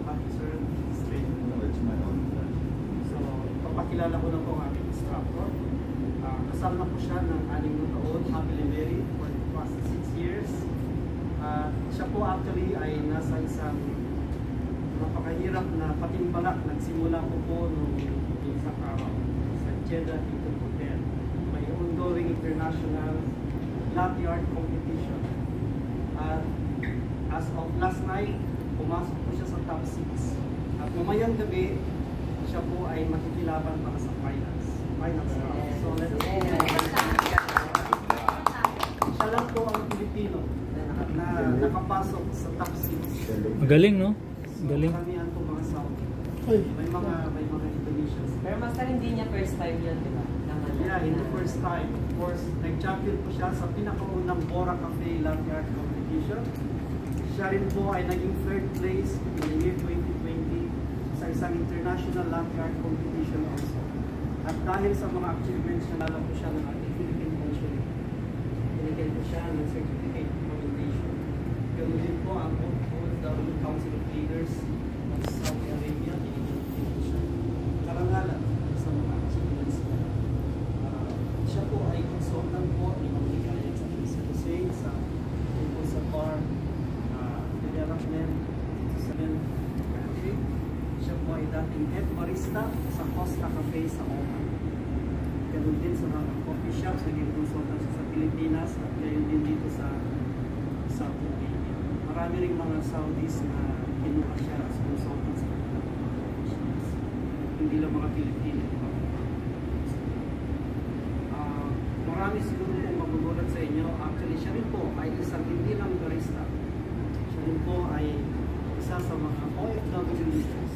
officer, straight. No, it's my own. So, papakilala ko na po ang aking instructor. Kasal na po siya ng 6 na taon, happily married for the past 6 years. Siya po actually ay nasa isang napakahirap na patimbalak. Nagsimula po nung isang araw sa Jeddah Hilton Hotel. May ongoing international latte art competition. At as of last night, pumasok po siya sa top 6. At mamayang gabi, siya po ay makikilaban para sa finals. So let's see. Siya lang po ang Pilipino na nakapasok sa top 6. Magaling, no? Galing. Karamihan po mga Saudi. May mga Indonesians. Pero master hindi niya first time yan, di ba? Yeah, in the first time. Of course, nag-champion po siya sa pinakaunang Bora Cafe Latte Art Competition. Siya rin po ay naging third place in the year 2020 sa isang international latte art competition also. At dahil sa mga achievements niya, nalala po siya ng ating Philippine Consulate. Binigyan po siya ng certificate of commendation. Ganoon din po ang OFW Council of Leaders ng Saudi Arabia. Binigyan po siya karangalan sa mga achievements niya. Siya po ay consultant po ni Mamigaya sa Hussein sa tungkol sa bar development sa country. Siya po ay dating head barista sa Costa Cafe sa Oman. Ganun din sa mga coffee shops, naging consultant sa Pilipinas at ngayon din dito sa Saudi Arabia. Marami ring mga Saudis na kinuha siya as consultant sa mga coffee shops. Hindi lang mga Pilipino. Marami siguro kung magugulat sa inyo, actually siya rin po ay isang hindi lang barista. Siya rin po ay isa sa mga OFW leaders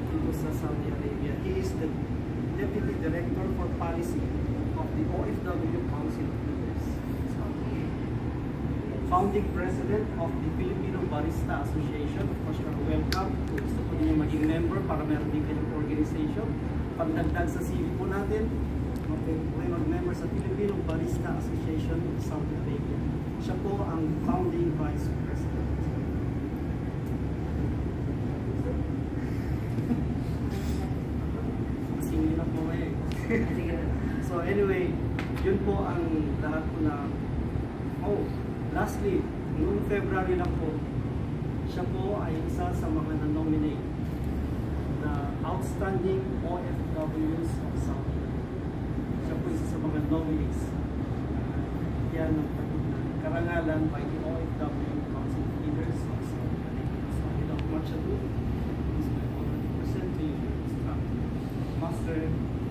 dito sa Saudi Arabia. He is the Deputy Director for Policy of the OFW Council of Leaders. Founding President of the Filipino Barista Association. Of course, you're welcome. Kung gusto po niyo maging member para meron din kayong organization. Pagdagdag sa CV po natin, may mag-member sa Filipino Barista Association of Saudi Arabia. Siya po ang founding Vice President. Singin na po eh. So anyway, yun po ang lahat po na... lastly, noong February lang po, siya po ay isa sa mga na-nominate na Outstanding OFWs of Saudi Arabia. Siya po isa sa mga nominees. Yan ang karangalan by the OFW Council of Leaders of Saudi Arabia. So without much ado, it's my honor to present to you Master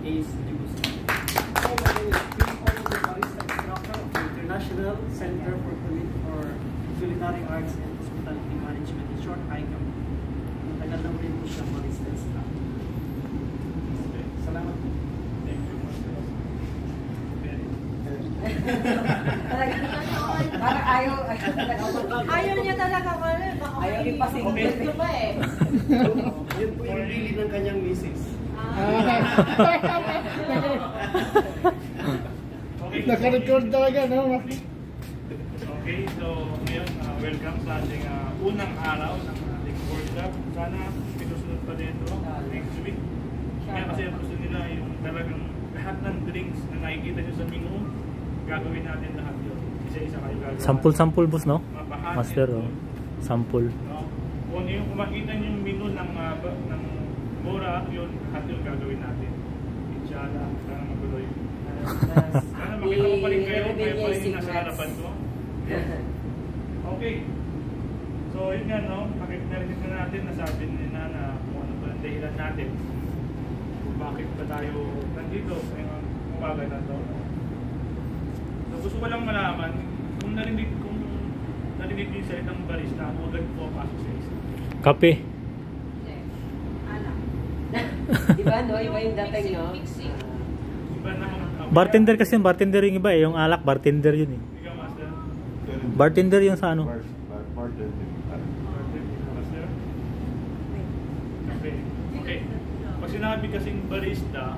Ace Degustan. Barista instructor of the International Center for Culinary Arts and Hospitality Management, in short, ICAM. Matagal na rin po siya barista staff. Salamat po. Thank you, Master. Parang ayaw niya talaga pala. Ayaw ipasingil ko ba eh. Yun po yung really ng kanyang misis. Naka-record talaga, no? Okay, so ngayon, welcome sa ating unang araw ng ating workshop. Sana pinusunod pa dito next week. Kaya kasi gusto nila yung talagang lahat ng drinks na nakikita nyo sa menu, gagawin natin lahat yun. Isa-isa kayo gagawin. Sampul-sampul, boss, no? Mabahan Master, ito. oh. Sampul. No? Kung yung makita nyo yung menu ng Bora, yun, lahat yun gagawin natin. Inshallah, sana magulo yun. Sana makita ko pa rin kayo, kaya pa rin yung nasa harapan ko. Okay. So yun nga, no, narinig na natin, nasabi nila na kung ano ba ang dahilan natin. Kung bakit ba tayo nandito ngayong umaga na to. So gusto ko lang malaman, kung narinig yung salitang barista, ako agad po pasok sa isa. Kape. Diba, no? Iba yung dating, no? Iba naman. Bartender kasi yung bartender yung iba eh. Yung alak, bartender yun eh. Ikaw, Master? Bartender yung sa ano? Bartender. Master? Okay. Pag sinabi kasing barista,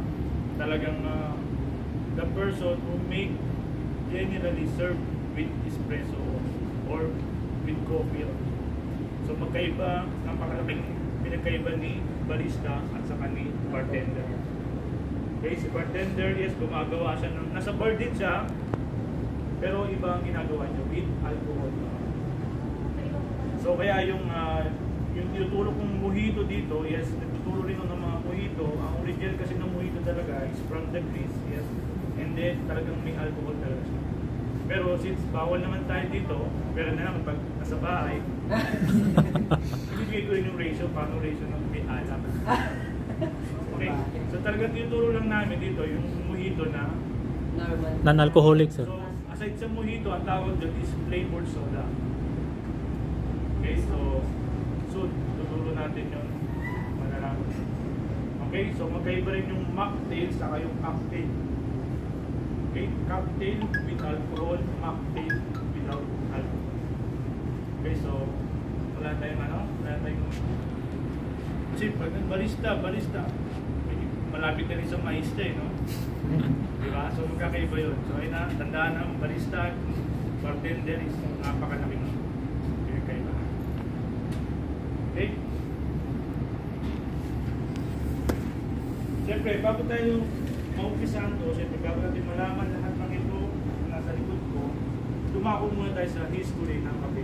talagang the person who make generally serve with espresso or with coffee. So magkaiba, napakalaking pinagkaiba barista at saka ni bartender. Okay, si bartender, yes, gumagawa siya ng, nasa bar din siya, pero iba ang ginagawa niya with alcohol. So kaya yung tinuturo kong mojito dito, yes, nagtuturo rin ng mga mojito. Ang original kasi ng mojito talaga is from the Greece, yes, and then talagang may alcohol talaga siya. Pero since bawal naman tayo dito, pero na naman pag nasa bahay, ibigay ko rin yung ratio, paano ratio ng may alak. Okay, so talagang tinuturo lang namin dito yung mojito na Normal. Non-alcoholic, sir. so aside sa mojito, ang tawag doon is flavored soda. Okay, so tuturo natin yun. Malalaman. Okay, so magkaiba rin yung mocktail saka yung cocktail. Okay, cocktail with alcohol, mocktail without alcohol. Okay, so wala tayong kasi pag barista, malapit na rin sa maista no? Diba? So magkakaiba yun. So ayun na, tandaan na, barista, bartender is napakalaking kaiba. Okay? Siyempre, bago tayo maumpisahan to, siyempre, bago natin malaman lahat ng ito na nasa likod ko, dumako muna tayo sa history ng kape.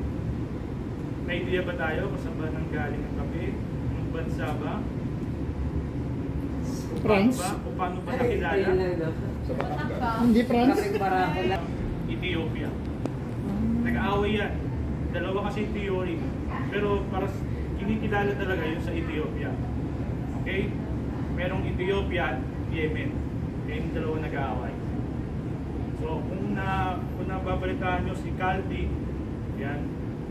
May idea ba tayo kung saan ba nanggaling ang kape? Anong bansa ba? France? O paano ba nakilala? Hindi France? Ethiopia. Nag-aaway yan. Dalawa kasi theory. Pero para kinikilala talaga yun sa Ethiopia. Okay? Merong Ethiopia at Yemen. Kaya yung dalawa nag-aaway. So kung nababalitaan nyo si Caldi, yan,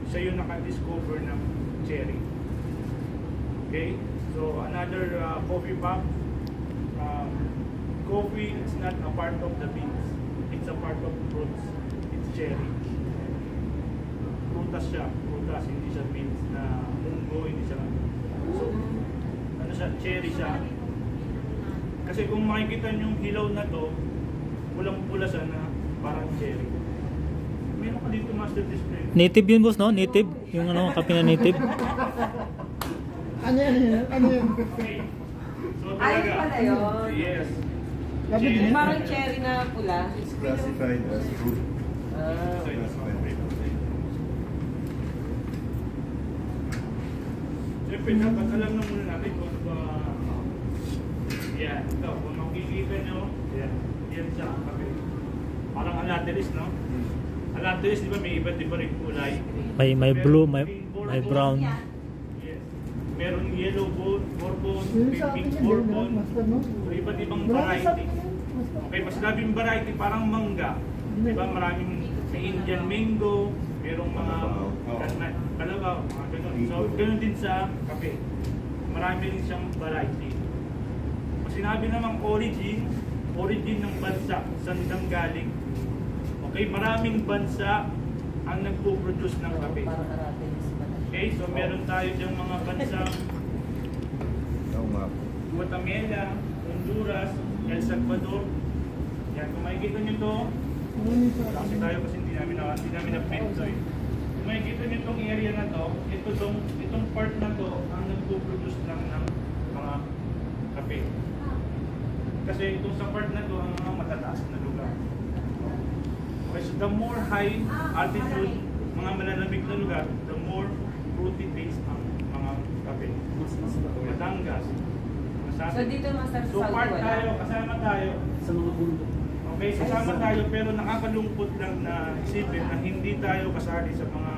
siya yung naka-discover ng cherry. Okay? So another coffee pop. Coffee is not a part of the beans. It's a part of fruits. It's cherry. Prutas siya. Prutas, hindi siya beans na munggo, hindi siya. So, ano siya? Cherry siya. Kasi kung makikita nyo yung hilaw na to, pulang-pula siya na parang cherry. Meron ka dito master display. Native yun, boss, no? Native? Yung ano, kape na native? Ano yan? Okay. So Ayun talaga. pala yun. Yes. Sabi Cherry. niya. Parang cherry na pula. It's classified as fruit. Ah. Classified by fruit. Siyempre, dapat alam na muna natin kung ano ba. Yan, ito. Kung makikita nyo, yan siya ang kape. Parang alateris, no? Alateris, di ba may iba't iba rin kulay? May blue, may brown. Yes. Meron yellow bourbon, Yun sa akin pink yan, bourbon, master, no? iba't ibang Marami sa variety. akin yan, master. Okay, mas labing variety, parang mangga. Di ba maraming may Indian mango, merong mga kalabaw, mga ganun. So, ganun din sa kape. Marami rin siyang variety. Pag sinabi namang origin ng bansa, saan nang galing. Okay, maraming bansa ang nagpo-produce ng kape. Parang aratelis pala. Okay, so meron tayo diyang mga bansa, Oo nga po. Guatemala, Honduras, El Salvador. Yan, kung makikita nyo to, kasi tayo kasi hindi namin na-print to eh. Kung makikita nyo itong area na to, itong part na to ang nagpo-produce lang ng mga kape. Kasi itong sa part na to ang mga matataas na lugar. Okay, so the more high altitude, mga malalamig na lugar, the more fruity taste ang mga kape. Batangas. So dito master So sa part wala. tayo, kasama tayo. Sa mga bundok. Okay, kasama tayo pero nakakalungkot lang na isipin na hindi tayo kasali sa mga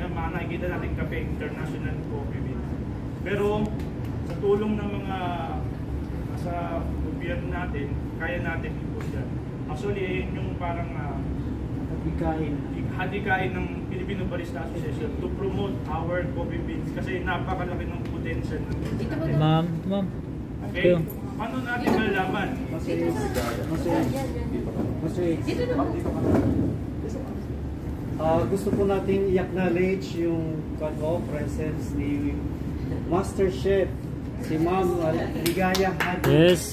mga nakikita natin kape, international coffee beans. Pero sa tulong ng mga sa gobyerno natin, kaya natin i-push yan. Actually, yun yung parang hadikain ng Filipino Barista Association to promote our coffee beans kasi napakalaki ng potential ng beans natin. Ma'am. Okay? Paano natin malalaman? Gusto po nating i-acknowledge yung presence ni Master Chef, si Ma'am Ligaya Hadi. Yes.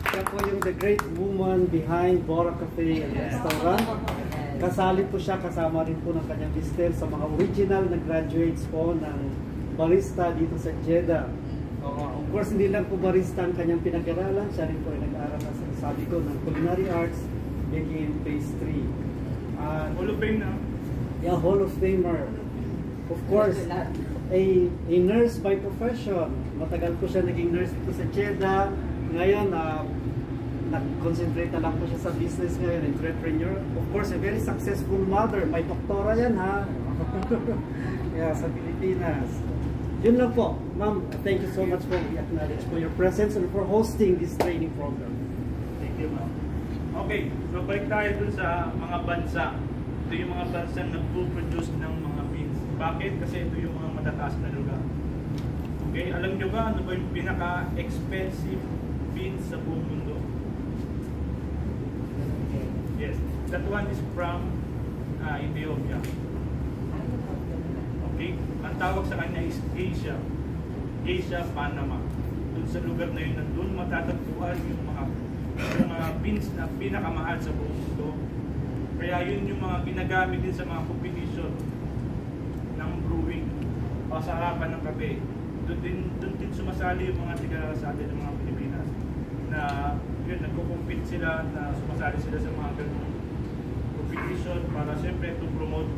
Siya po yung the great woman behind Bora Cafe and Restaurant. Kasali po siya, kasama rin po ng kanyang mister sa mga original na graduates po ng barista dito sa Jeddah. Of course, hindi lang po barista ang kanyang pinag-aralan. Siya rin po ay nag-aaral na sabi ko ng culinary arts, begin phase 3. Hall of Fame na. Yeah, Hall of Famer. Of course, a nurse by profession. Matagal po siya naging nurse dito sa Jeddah. Ngayon, nag-concentrate na lang po siya sa business ngayon, entrepreneur. Of course, a very successful mother. May doktora yan, ha? Yeah, sa Pilipinas. Yun lang po. Ma'am, thank you so much for acknowledge for your presence and for hosting this training program. Thank you, ma'am. Okay, so balik tayo dun sa mga bansa. Ito yung mga bansa na nag-produce ng mga beans. Bakit? Kasi ito yung mga matataas na lugar. Okay, alam nyo ba ano ba yung pinaka-expensive beans sa buong mundo? Yes, that one is from Ethiopia. Okay, ang tawag sa kanya is Asia. Asia, Panama. Doon sa lugar na yun, doon matatagpuan yung mga beans na pinakamahal sa buong mundo. Kaya yun yung mga ginagamit din sa mga competition ng brewing o sa harapan ng kape. Doon din sumasali yung mga tiga sa atin ng mga Pilipinas na yun, nagko-compete sila, na sumasali sila sa mga ganung competition para siyempre to promote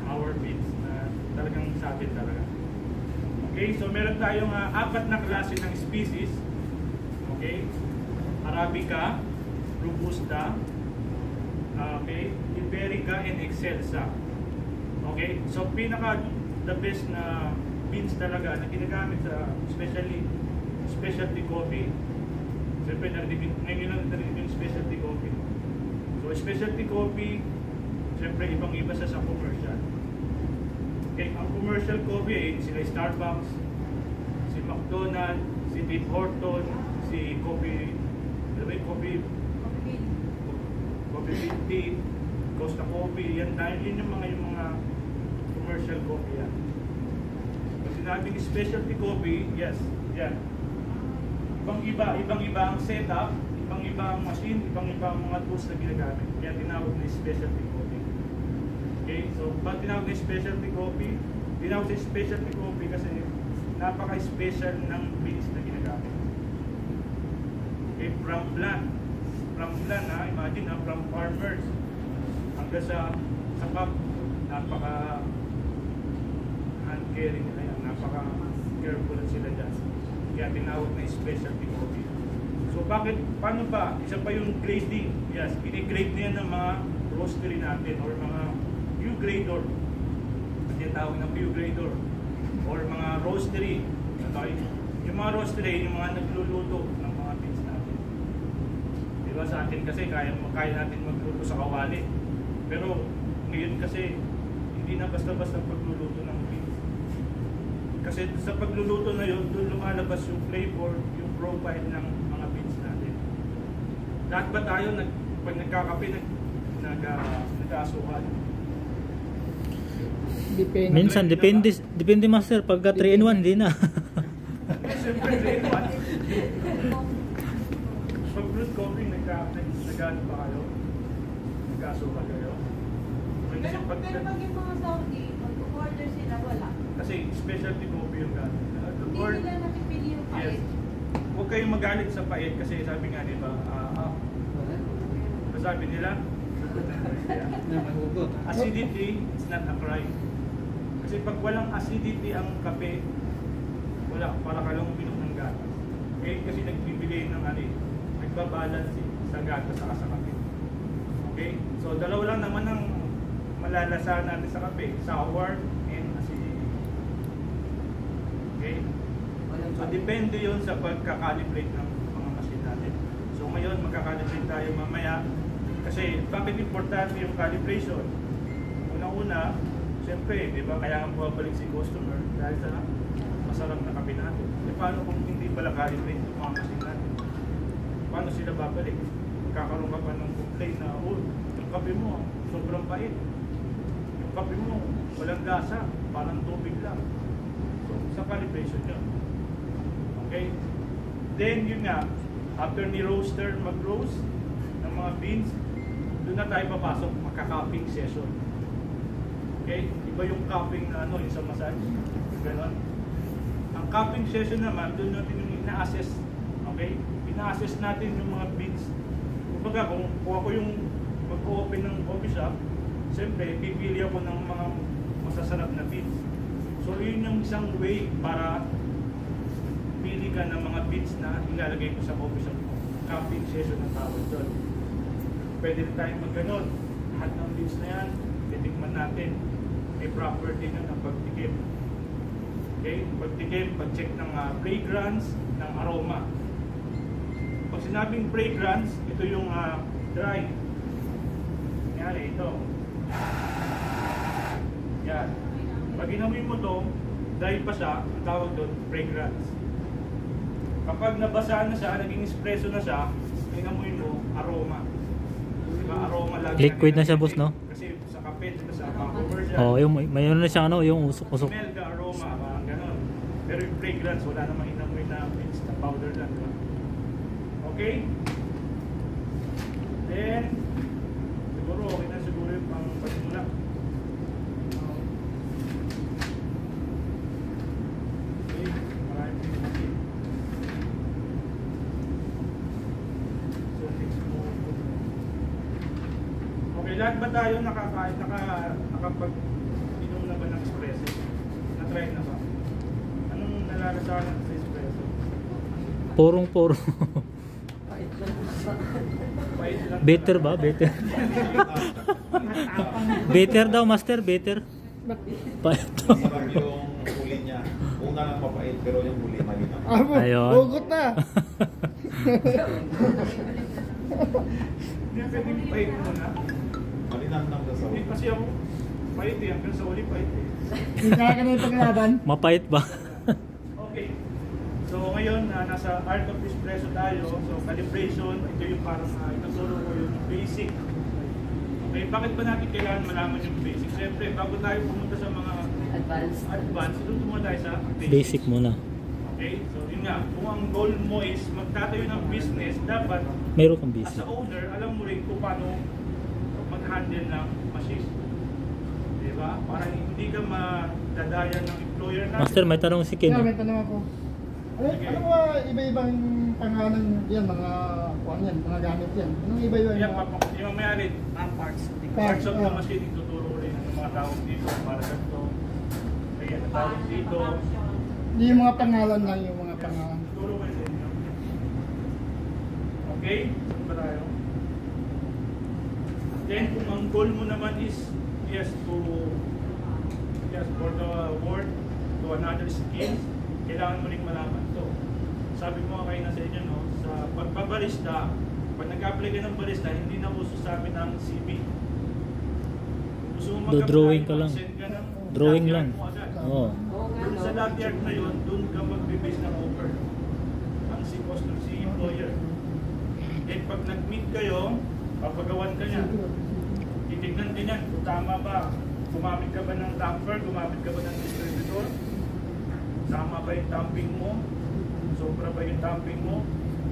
our beans na talagang sa atin talaga. Okay, so meron tayong 4 na klase ng species. Okay, Arabica, Robusta, okay, Iberica, and Excelsa. Okay, so pinaka the best na beans talaga na ginagamit sa specialty coffee. Siyempre ngayon lang narinig yung specialty coffee. So specialty coffee, siyempre ibang-iba sa commercial. Okay, ang commercial coffee sila Starbucks, si McDonald's, si Tim Horton, si Coffee Bean, Costa Coffee, yan dahil yun yung mga commercial coffee yan. Pag sinabing specialty coffee, yes, yan. Ibang-iba ang setup, ibang-iba ang machine, ibang-iba ang mga tools na ginagamit. Kaya tinawag na specialty coffee. Okay, so pag tinawag na specialty coffee, tinawag na specialty coffee kasi napaka-special ng beans na ginagamit. Okay, from plant ha, imagine ha, from farmers hanggang sa cup, napaka hand-caring nila yan, napaka careful sila dyan. Kaya tinawag na specialty coffee. So paano ba? Isa pa yung grading. Yes, ini-grade na yan ng mga roastery natin or mga pew grader. Yung tawag ng pew grader or mga roastery. Okay? Yung mga roastery, yung mga nagluluto ng mga beans natin. Diba sa atin kasi kaya natin magluto sa kawali. Pero ngayon kasi hindi na basta-basta pagluluto ng beans. Kasi sa pagluluto na yun, doon lumalabas yung flavor, yung profile ng mga beans natin. Lahat ba tayo, pag nagkakape, nag-aasukan? Minsan, depende master. Pagka 3-in-1, hindi na. Siyempre, 3-in-1. Pag brewed coffee, nag-ano ba kayo? Nag-aasukan kayo? Pero pag yung mga Saudi, mag-order sila, wala. Kasi specialty coffee yung gano'n. Hindi nila nakipili yung pait. Yes. Huwag kayong magalit sa pait kasi sabi nga diba, sabi nila, acidity is not a crime. Kasi pag walang acidity ang kape, wala, para ka lang uminom ng gatas. Okay? Kasi nagbibigay ng nagbabalance sa gatas saka sa kape. Okay? So dalawa lang naman ang malalasahan natin sa kape, sour and acidity. Okay? So depende yun sa pagka-calibrate ng mga machine natin. So ngayon magka-calibrate tayo mamaya. Kasi bakit importante yung calibration? Una-una, siyempre, di ba, kaya ang bumabalik si customer dahil sa masarap na kape natin. E paano kung hindi pala calibrate yung mga machine natin? Paano sila babalik? Magkakaroon ka pa ng complaint na, yung kape mo, sobrang pait. Yung kape mo, walang lasa, parang tubig lang. So, sa calibration yun. Okay? Then, yun nga, after ni roaster mag-roast ng mga beans, doon na tayo papasok, magka-cupping session. Okay? Iba yung cupping na yung sa massage. Ganon. cupping session naman, doon natin yung ina-assess. Okay? Ina-assess natin yung mga beans. Kumbaga, kung ako yung mag-open ng coffee shop, siyempre, pipili ako ng mga masasarap na beans. So, yun yung isang way para pili ka ng mga beans na ilalagay ko sa coffee shop ko. Cupping session ang tawag doon. Pwede rin tayong mag-ganon. Lahat ng beans na yan, titikman natin. May property na ng pagtikim. Okay? Pagtikim, pag-check ng fragrance, ng aroma. Pag sinabing fragrance, ito yung dry. Nangyari ito. Yan. Pag inamoy mo to, dry pa siya, ang tawag doon, fragrance. Kapag nabasa na siya, naging espresso na siya, inamoy mo, aroma. Diba, aroma lagi. Liquid na siya, boss, no? Kasi sa kape, sa cover siya. Oh, yung mayroon na siya ano, yung usok-usok. Smell ka, aroma, parang ganon. Pero yung fragrance, wala namang inamoy na beans na powder lang. Diba? Okay? Then, siguro okay na siguro yung pang pasimula. Okay, maraming pinagin. So, next mo. Okay, lahat ba tayo nakapag-inom na ba ng espresso? Na-try na ba? Anong nalalasahan natin sa espresso? Porong-poro. Pahit lang. Better ba? Better. Better daw, master. Better. Pahit daw. Sarap yung huli niya. Una lang mapait, pero yung huli malinaw. Ayun. Hugot na. Hindi pwedeng pahit muna. Malinang lang sa Hindi kasi ako pahit eh. Hanggang sa uli pahit eh. Hindi kaya ka na yung paglaban. Mapait ba? Okay. So ngayon, nasa art of espresso tayo. So calibration, ito yung parang ituturo ko yung basic. Okay, bakit ba natin kailangan malaman yung basic? Siyempre, bago tayo pumunta sa mga advanced, ito muna tayo sa Basic muna. Okay, so yun nga, kung ang goal mo is magtatayo ng business, dapat Meron kang as busy. a owner, alam mo rin kung paano mag-handle ng machine. Diba? Para hindi ka madadaya ng employer natin. Master, may tanong si Ken. Kaya may tanong ako. Ano ba iba-ibang pangalan yan, mga kuwan yan, mga gamit yan? Anong iba-iba Yan, yung yung mayroon, parts of the machine, ituturo ko rin ang mga tawag dito para ganito. Kaya ang tawag dito. Hindi yung mga pangalan lang, yung mga pangalan. Tuturo ko rin. Okay? Saan ba tayo? Then, kung ang goal mo naman is for the work to another skill, kailangan mo rin malaman to. Sabi ko kayo na sa inyo, no, sa pagbabarista, pag nag-apply ka ng barista, hindi na uso sa amin ang CV. Gusto mo mag-apply, drawing ka lang. mag-send ka ng Drawing latte lang. art mo agad. Oo. Doon sa latte art na yun, doon ka mag-base ng offer. Ang si customer, si employer. Then pag nag-meet kayo, papagawan ka niya. Titignan din yan kung tama ba. Gumamit ka ba ng damper? Gumamit ka ba ng distributor? Tama ba yung tamping mo? Sobra ba yung tamping mo?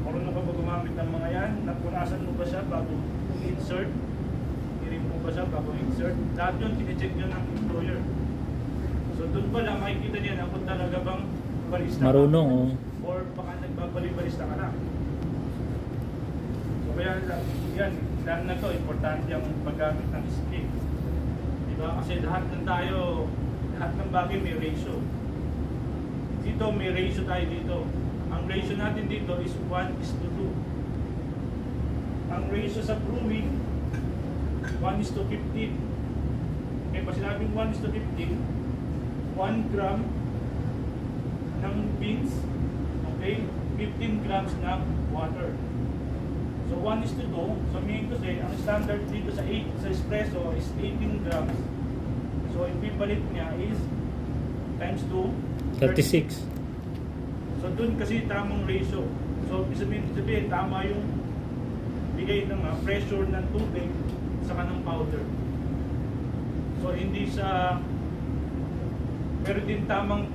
Marunong ka ba gumamit ng mga yan? Napunasan mo ba siya bago insert? Irim mo ba siya bago insert? Lahat yun, tinicheck nyo ng employer. So doon pa lang makikita niya na kung talaga bang barista Marunong, ka. oh. Or baka nagbabali-barista ka na. So kaya yan, dahil na to, importante ang paggamit ng skill. Diba? Kasi lahat ng bagay may ratio. Dito may ratio tayo dito. Ang ratio natin dito is 1:2. Ang ratio sa brewing 1:15. Okay, pag sinabing 1:15, 1 gram ng beans, okay, 15 grams ng water. So 1:2, so meaning to say, ang standard dito sa espresso is 18 grams. So equivalent niya is times 2, 36. So dun kasi tamang ratio. So sabihin tama yung bigay ng pressure ng tubig sa kanang powder. So hindi sa pero din tamang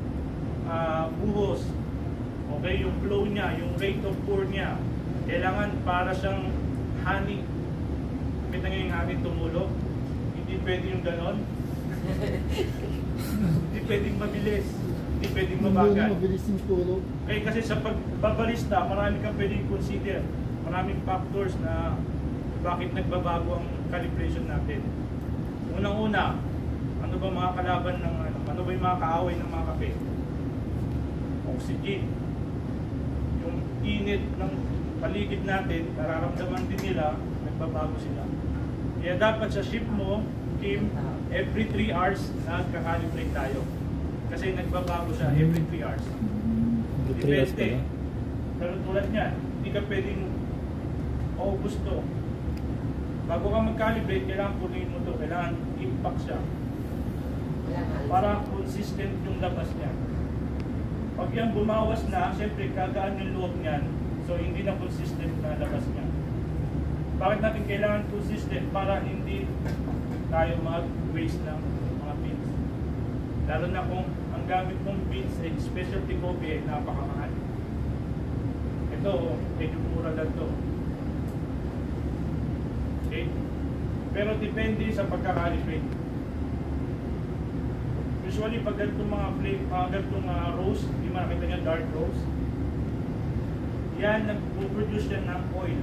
buhos. Okay, yung flow niya, yung rate of pour niya. Kailangan para siyang honey. Kita nga yung honey tumulog. Hindi pwede yung ganon. Hindi pwedeng mabilis. Hindi pwedeng Yung mabagal. mabilis yung tulog. Okay, kasi sa pagbabalista, marami kang pwedeng consider. Maraming factors na bakit nagbabago ang calibration natin. Unang-una, ano ba mga kalaban ng ano ba yung mga kaaway ng mga kape? Oxygen. Yung init ng paligid natin, nararamdaman din nila, nagbabago sila. Kaya dapat sa ship mo, Kim, every 3 hours nagka-calibrate tayo. Kasi nagbabago siya every 3 hours. Trias pa Depende. ba? Pero tulad niyan, hindi ka pwedeng August to. Bago ka mag-calibrate, kailangan punuin mo to. Kailangan impact siya. Para consistent yung labas niya. Pag yan bumawas na, siyempre kagaan yung loob niyan. So hindi na consistent na labas niya. Bakit natin kailangan consistent? Para hindi tayo mag-waste ng mga beans. Lalo na kung ang gamit mong beans ay specialty coffee ay napakamahal. Ito, medyo mura lang to. Okay? Pero depende sa pagkakalibrate. Usually pag ganitong mga flake, ganitong rose, hindi mo nakita niya dark rose, yan, nag-produce yan ng oil.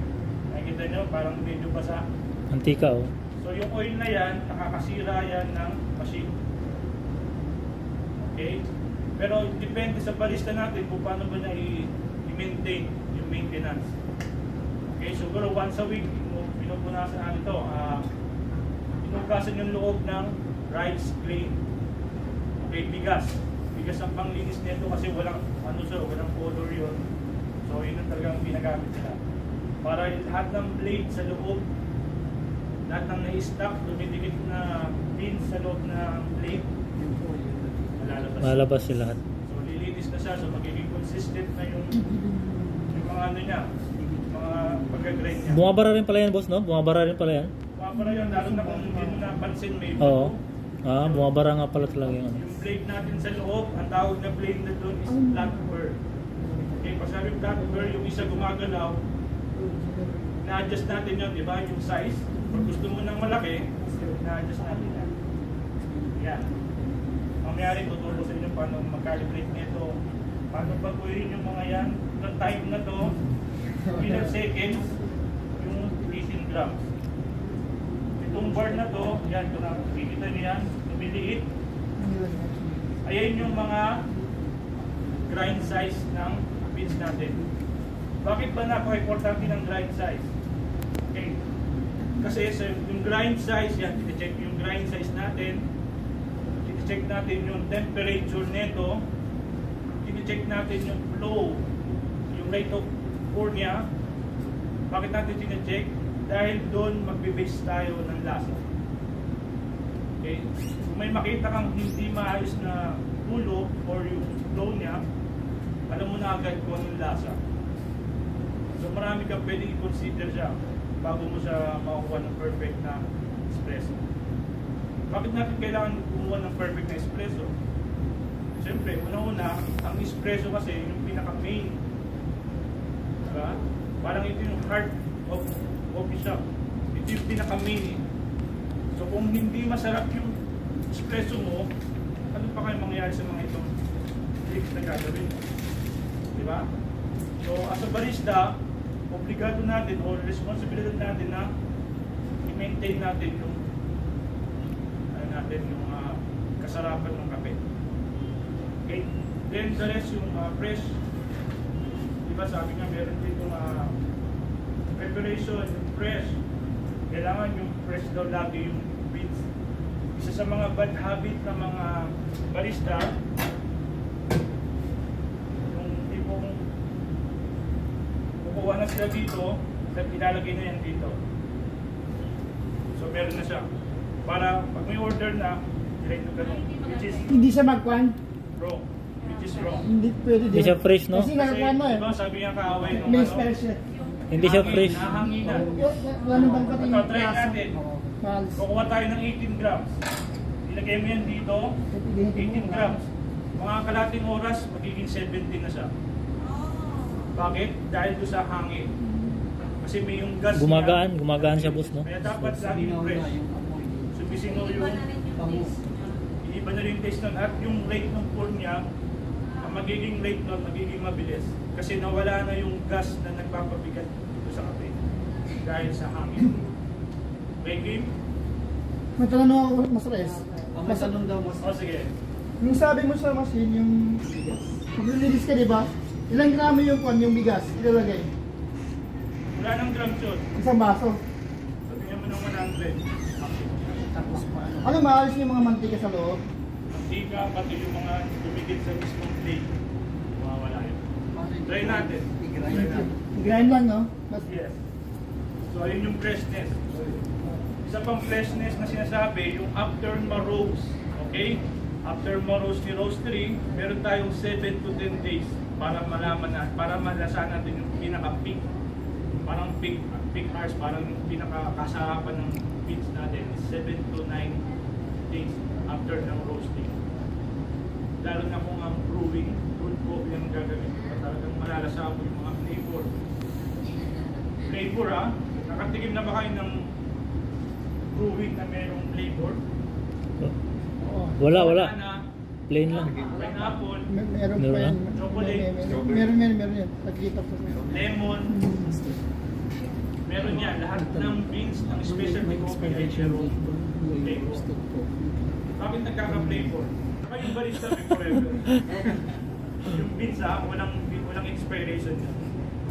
Nakikita nyo, parang medyo basa. Antika oh. So yung oil na yan, nakakasira yan ng machine. Okay? Pero depende sa barista natin kung paano ba na i-maintain yung maintenance. Okay, siguro once a week, pinupunasan natin ito. Pinugasan yung loob ng rice grain. Okay, bigas. Bigas ang panglinis nito kasi walang, walang color yun. So yun ang talagang ginagamit nila. Para lahat ng blade sa loob, lahat ng na-stock, dumidikit na pin sa loob ng blade, Malabas sila lahat. So lilinis na siya, so magiging consistent na yung mga ano niya, mga pagka-grind niya. Bumabara rin pala yan, boss, no? Bumabara rin pala yan. Bumabara yun, lalo na kung hindi mo napansin may Oo. bago. Bumabara nga pala talaga yung ano. Yung blade natin sa loob, ang tawag na blade na doon is flat burr. Okay, pag sabi flat burr, yung isa gumagalaw, na-adjust natin yun, di ba? Yung size. Pag gusto mo ng malaki, na-adjust natin yan. Yan. Mamayari, tutulong sa inyo paano mag-calibrate nito. Paano baguhin yung mga yan. Noong time na to, ilang seconds, yung 18 grams. Itong bar na to, yan, kung nakikita niyo yan, lumiliit. Ayan yung mga grind size ng beans natin. Bakit ba napaka-importante ng grind size? Okay. Kasi sa yung grind size, yan, tine-check yung grind size natin, tine-check natin yung temperature nito, tine-check natin yung flow, yung rate of pour niya. Bakit natin tine-check? Dahil doon magbe-base tayo ng lasa. Okay? Kung may makita kang hindi maayos na tulo or yung flow niya, alam mo na agad kung anong lasa. So marami kang pwedeng i-consider siya bago mo siya makukuha ng perfect na espresso. Bakit natin kailangan kumuha ng perfect na espresso? Siyempre, una-una, ang espresso kasi yung pinaka-main. Diba? Parang ito yung heart of coffee shop. Ito yung pinaka-main. So kung hindi masarap yung espresso mo, ano pa kayo mangyayari sa mga itong drinks na gagawin? Diba? So as a barista, obligado natin o responsibility natin na i-maintain natin yung kasarapan ng kape. Okay? Then the rest yung fresh. Diba sabi nga meron dito preparation, yung fresh. Kailangan yung fresh daw lagi yung beans. Isa sa mga bad habit ng mga barista, yung tipong kukuha na sila dito, at ilalagay na yan dito. So meron na siya. Para pag may order na, direct na ganun. Which is Hindi siya magkwan. wrong. Which is wrong. Hindi pwede Hindi siya fresh, no? Kasi nakakwan mo eh. Diba sabi nga kaaway nung May ano, special. Hindi siya fresh. Nahanginan. Ano bang pati Ito, try natin. Mahal. Kukuha tayo ng 18 grams. Ilagay mo yan dito, 18 grams. Mga kalating oras, magiging 17 na siya. Bakit? Dahil doon sa hangin. Kasi may yung gas Gumagaan siya, boss, no? Kaya dapat laging fresh. Sumisino yung iba na rin yung taste nun. At yung rate ng pour niya, magiging rate nun, magiging mabilis. Kasi nawala na yung gas na nagpapabigat dito sa kape. Dahil sa hangin. Okay, game? May tanong ako, Mas Reyes. May tanong daw mas. O sige. Yung sabi mo sa machine, yung maglilinis ka, di ba? Ilang gramo yung kwan, yung bigas, ilalagay? Wala nang grams yun. Isang baso. Sabihin mo ng 100. Tapos paano? Ano maalis yung mga mantika sa loob? Mantika, pati yung mga dumikit sa mismong plate. Mawawala yun. Try natin. Try natin. Grind lang, no? Mas, Yes. So, ayun yung freshness. Isa pang freshness na sinasabi, yung after ma-roast. Okay? After ma-roast ni roastery, meron tayong 7 to 10 days para malaman na, para malasan natin yung pinaka-peak. Parang peak hours, parang yung pinaka-kasarapan ng beans natin is 7 to 9 days after ng roasting. Lalo na kung ang brewing, brewed coffee ang gagawin ko, talagang malalasa mo yung mga flavor. Flavor nakatikim na ba kayo ng brewing na merong flavor? Wala. Banana, Plain lang. pineapple, meron Meron pa yan. na? Chocolate. Meron yan. Nagkita ko sa lemon, meron yan. Lahat ng beans ng specialty coffee ay merong flavor. Bakit nagkaka-flavor? Saka yung barista may forever. Yung beans walang expiration yan.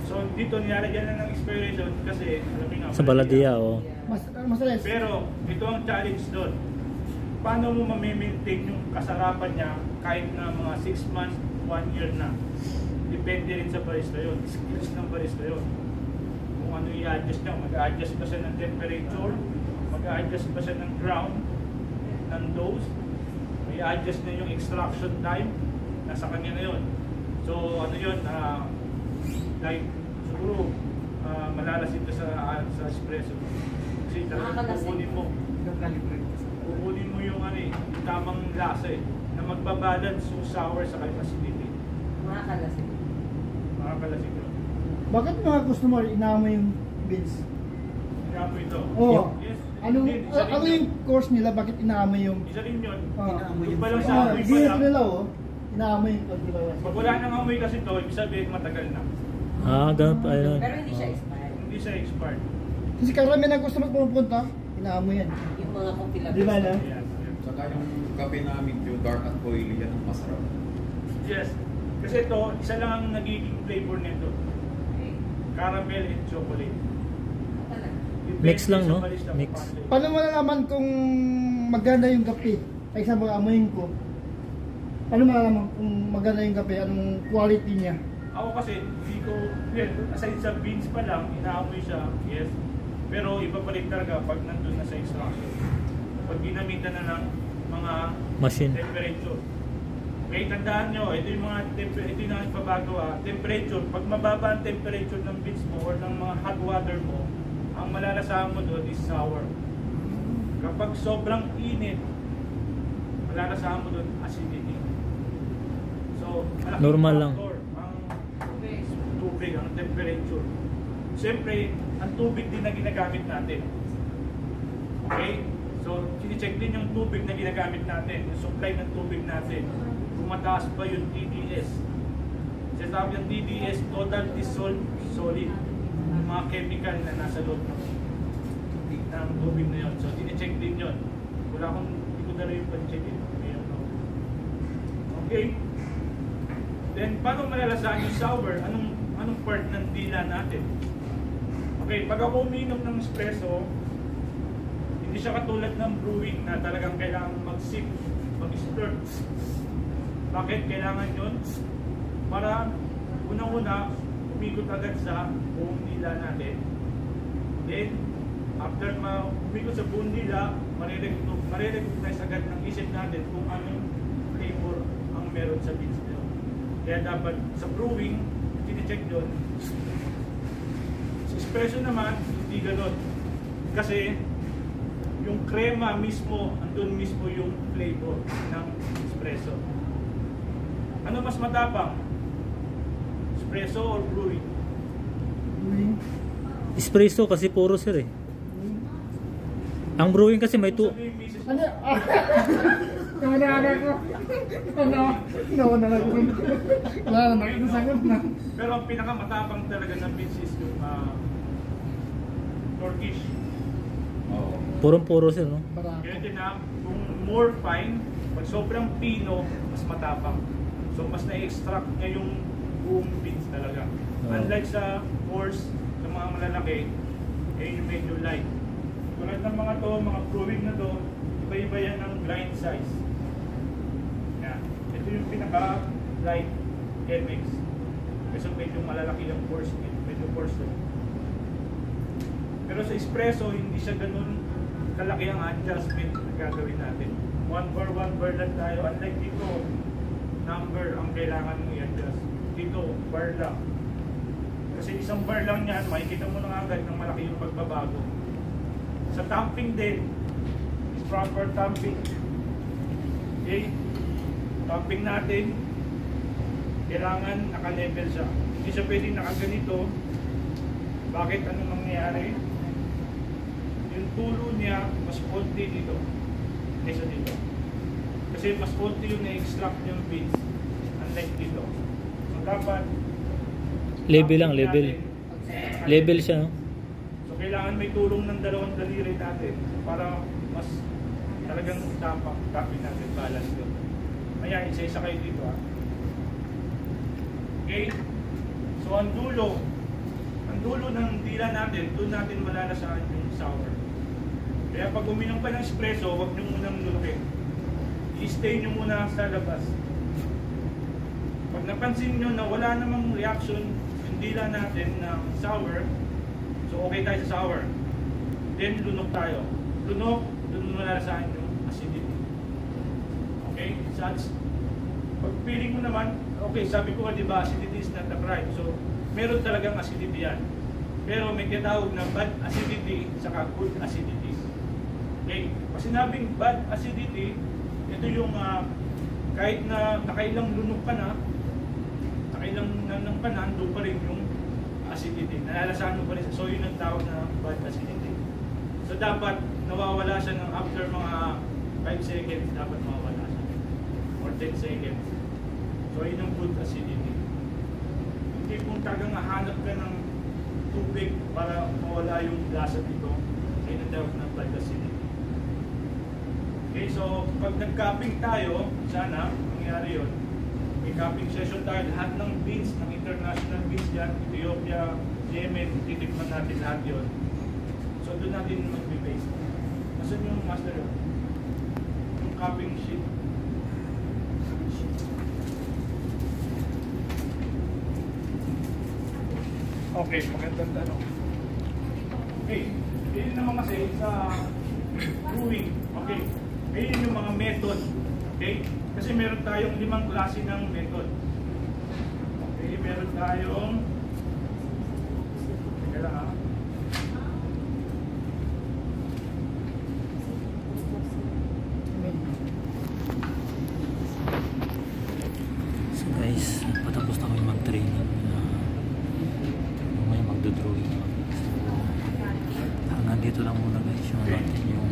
So dito nilalagyan na ng expiration kasi alam mo nga. Sa Baladia, oh. Mas Reyes. Pero ito ang challenge doon. Paano mo ma-maintain yung kasarapan niya kahit na mga 6 months, 1 year na? Depende rin sa barista yun. Skills ng barista yun. Kung ano i-adjust niya. Mag-a-adjust ba siya ng temperature? Mag-a-adjust ba siya ng ground? Ng dose? May adjust niya yung extraction time? Nasa kanya na yun. So ano yun? Like siguro malalasin ka sa espresso. Kasi talagang kukunin mo. Kukunin mo yung yung tamang lasa na magbabalance yung sour sa acidity. Makakalasing. Makakalasing yun. Bakit mga customer inaamoy yung beans? Kaya po ito. Oo. Yes. Anong, Isa rin ano yun. yung course nila? Bakit inaamoy yung... Isa rin yun. Inaamoy Yung yung palang flavor. sa amoy pa Ginit lang. nila, oh. Inaamoy yung di ba? Pag wala nang amoy kasi ito, ibig sabihin matagal na. Ganun pa. Ayun. Pero hindi siya expired. Hindi siya expired. Kasi karami ng customer pumupunta, inaamoy yan. Yung mga coffee lovers. Di ba na? Yes. Saka yung kape namin, yung dark at oily, yan ang masarap. Yes. Kasi ito, isa lang ang nagiging flavor nito. Caramel and chocolate. Depende Mix lang, sa no? barista kung Mix. paano yun. Paano mo nalaman kung maganda yung kape? Like example, amoyin ko. Paano mo nalaman kung maganda yung kape? Anong quality niya? Ako kasi, hindi ko, aside sa beans pa lang, inaamoy siya, yes. Pero iba pa rin talaga pag nandun na sa extraction. Pag ginamitan na ng mga Machine. temperature. Okay, tandaan nyo, ito yung mga ito yung nagbabago temperature. Pag mababa ang temperature ng beans mo or ng mga hot water mo, ang malalasahan mo doon is sour. Kapag sobrang init, malalasahan mo doon acidity. So, malaking Normal lang. factor ang tubig, ang temperature. Siyempre, ang tubig din na ginagamit natin. Okay? So, sini-check din yung tubig na ginagamit natin, yung supply ng tubig natin. Kung mataas pa yung TDS. Sinasabi yung TDS, total dissolved solid. Yung mga chemical na nasa loob ng tubig na yun. So, sini-check din yun. Wala akong, hindi ko na rin yung pan-check it. Okay? Then, paano malalasahan yung sour? Anong part ng dila natin? Okay, pag ako uminom ng espresso, hindi siya katulad ng brewing na talagang kailangan mag-sip, mag-stir. Bakit kailangan yun? Para unang-una, umikot agad sa buong dila natin. Then, after umikot sa buong dila, marirecognize agad ng isip natin kung anong flavor ang meron sa beans nyo. Kaya dapat sa brewing, tine-check yun. Sa espresso naman, hindi ganun. Kasi, yung crema mismo, andun mismo yung flavor ng espresso. Ano mas matapang? Espresso or brewing? Espresso kasi puro sir eh. Ang brewing kasi may Sabi yung misis, Ano? Nauna ko. Nauna ko. Wala na, nasagot na. Pero ang pinakamatapang talaga ng beans is yung Turkish. Oo. Purong-puro sila, no? Barako. Kaya din na, kung more fine, pag sobrang pino, mas matapang. So mas na-extract niya yung buong beans talaga. Unlike sa horse, sa mga malalaki, yung medyo light. Tulad ng mga to, mga brewing na to, iba-iba yan ng grind size. Yan. Ito yung pinaka-light MX. Kasi medyo malalaki yung horse, medyo horse to. Pero sa espresso, hindi siya ganun kalaki ang adjustment na gagawin natin. 1 bar lang tayo. Unlike dito, number ang kailangan mo i-adjust. Dito, bar lang. Kasi isang bar lang yan, makikita mo na agad ng malaki yung pagbabago. Sa tamping din, is proper tamping. Okay? Tamping natin, kailangan naka-level siya. Hindi siya pwedeng nakaganito. Bakit? Anong nangyayari? Yung tulo niya, mas konti dito kaysa dito. Kasi mas konti yung na-extract yung beans unlike dito. So dapat Level lang, level. Level siya, no? So kailangan may tulong ng dalawang daliri natin para mas talagang tapin natin, balance yun. Kaya isa-isa kayo dito, ha. Okay? So ang dulo ng dila natin, doon natin malalasahan yung sour. Kaya pag uminom ka ng espresso, huwag nyo munang lulukin. I-stay nyo muna sa labas. Pag napansin nyo na wala namang reaction yung dila natin ng sour, so okay tayo sa sour. Then lunok tayo. Lunok, doon malalasahan yung acidity. Okay? Pag feeling mo naman, okay, sabi ko nga diba, acidity is not a crime. So, meron talagang acidity yan. Pero may tinatawag na bad acidity saka good acidity. Okay? Pag sinabing bad acidity, ito yung kahit na nakailang lunok ka na, nakailang nanang ka na, doon pa rin yung acidity. Nalalasahan mo pa rin. So yun ang tawag na bad acidity. So dapat nawawala siya ng after mga 5 seconds, dapat mawawala siya. Or 10 seconds. So yun ang good acidity. Hindi kung tagang hahanap ka ng tubig para mawala yung lasa dito, ay natawag ng bad acidity. Okay, so pag nag-cupping tayo, sana mangyari yun. May cupping session tayo, lahat ng beans, ng international beans yan, Ethiopia, Yemen, titikman natin lahat yun. So doon natin mag-base. Nasaan yung master yun? Yung cupping sheet. Okay, magandang tanong. Okay, yun naman kasi sa brewing. Okay, ayun yung mga method. Okay, kasi meron tayong 5 klase ng method. Okay, meron tayong teka lang, ha. So guys, patapos na kami mag-training. Mamaya magdodrawing. So, hanggang dito lang muna guys yung natin yung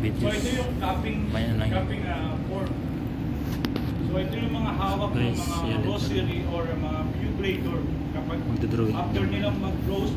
videos. So ito yung cupping form. So ito yung mga hawak ng Guys, mga yan ito. rosary or mga vibrator kapag Magdodrawing. after nilang mag-roast,